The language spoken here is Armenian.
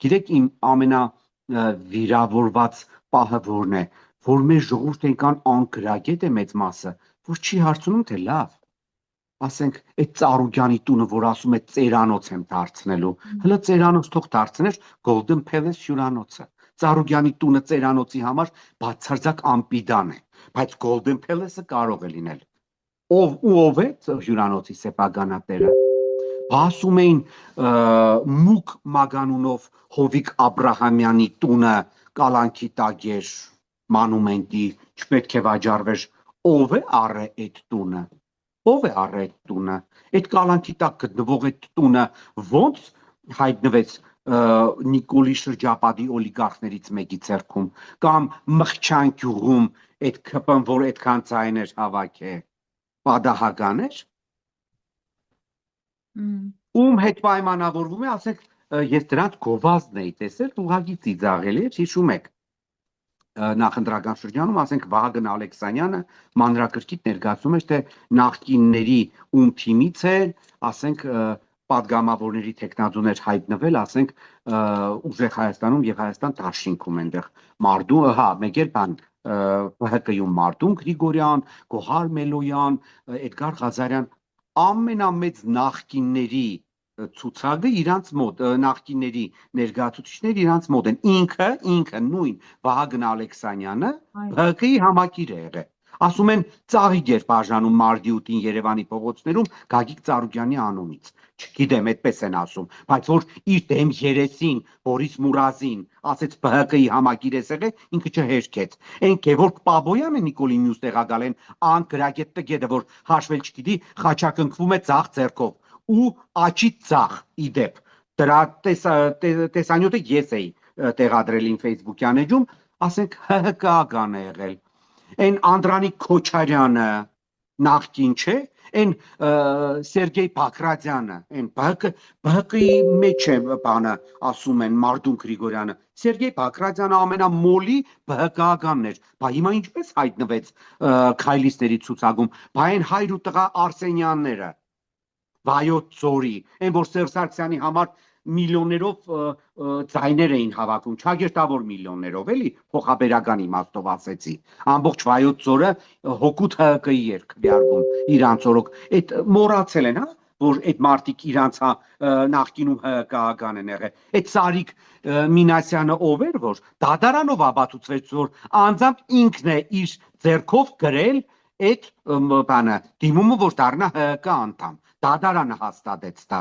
Գիտեք իմ ամենավիրավորված պահը որն է, որ մեր ժողովուրդը այնքան անկրագետ է մեծ մասը, որ չի հարցնում թե լավ, ասենք այդ Ծառուկյանի տունը, որ ասում է ծերանոց եմ դարձնելու, հələ ծերանոց թող դարձներ Golden Palace հյուրանոցը։ Ծառուկյանի տունը ծերանոցի համար բացարձակ անպիտան է, բայց Golden Palace-ը կարող է լինել։ Ով է հյուրանոցի սեփականատերը։ Ասում էին Մուկ Մագանունով Հովիկ Աբրահամյանի տունը կալանքի տակ էր մանումենտի, չպետք է վաճառվեր։ Ով է առե այդ տունը։ Ով է առե այդ տունը։ Այդ կալանքի տակ գտնվող այդ տունը ո՞նց հայտնվեց Նիկոլի շրջապատի օլիգարխներից մեկի ձեռքում կամ Մխչյան գյուղում այդ ԿՊ-ն, որ այդքան ձայներ հավաք է, պատահական էր։ Ում հետ պայմանավորվում է, ասենք, ես դրանց գովազդն էի տեսել, ուղղակի ծիծաղելի էր, հիշում եք նախընտրական շրջանում, ասենք Վահագն Ալեքսանյանը մանրակրկիտ ներկայացնում էր, թե նախկինների ում թիմից է, ասենք պատգամավորների տեխնազոներ հայտնվել, ասենք ուժեղ Հայաստանում եւ Հայաստան դաշինքում այնտեղ Մարդու, հա, մեկ էլ բան ՀՀԿ-ում Մարդուն Գրիգորյան, Գոհար Մելոյան, Էդգար Ղազարյան ամենամեծ նախկինների ցուցակը իրանց մոտ, նախկինների ներկայացուցիչներ իրանց մոտ են, ինքը նույն Վահագն Ալեքսանյանը ՀԿ-ի համակիր է եղել, ասում են ծաղիկ էր բաժանում Մարդիուտին Երևանի փողոցներում Գագիկ Ծառուկյանի անունից, չգիտեմ, այդպես են ասում, բայց որ իր դեմ երեսին Բորիս Մուրազին ասեց ՀԿ-ի համակիր է եղել, ինքը չհերքեց, այն Գևորգ Պաբոյանը Նիկոլի մյուս տեղակալ են անկրագետ տգետը, որ հաշվել չգիտի, խաչակնքվում է ձախ ձեռքով ու աչի ցախ իդեպ դրա տեսանյութը ես էի տեղադրել իմ Facebook-յան էջում, ասենք ՀՀԿ-ական է եղել, այն Անդրանիկ Քոչարյանը նախկին չէ, այն Սերգեյ Բակրատյանը, այն ԲՀԿ-ի մեջ է բանը, ասում են Մարդուն Գրիգորյանը, Սերգեյ Բակրատյանը ամենամոլի ԲՀԿ-ականն էր, բա հիմա ինչպես հայտնվեց քայլիստերի ցուցակում, բա այն հայր ու տղա Արսենյանները Վայոց ձորի, այն որ Սերժ Սարգսյանի համար միլիոններով ձայներ էին հավաքում, չագերտավոր միլիոններով, էլի, փոխաբերական իմաստով ասեցի, ամբողջ Վայոց ձորը հօգուտ ՀԿ-ի էր քվեարկում իրանց օրոք, այդ մոռացել են, հա, որ այդ մարդիկ իրանց նախկինում ՀԿ-ական են եղել, այդ Սարիկ Մինասյանը ով էր, որ դատարանով ապացուցվեց, որ անձամբ ինքն է իր ձեռքով գրել այդ բանը, դիմումը, որ դառնա ՀԿ անդամ, դատարանը հաստատեց դա,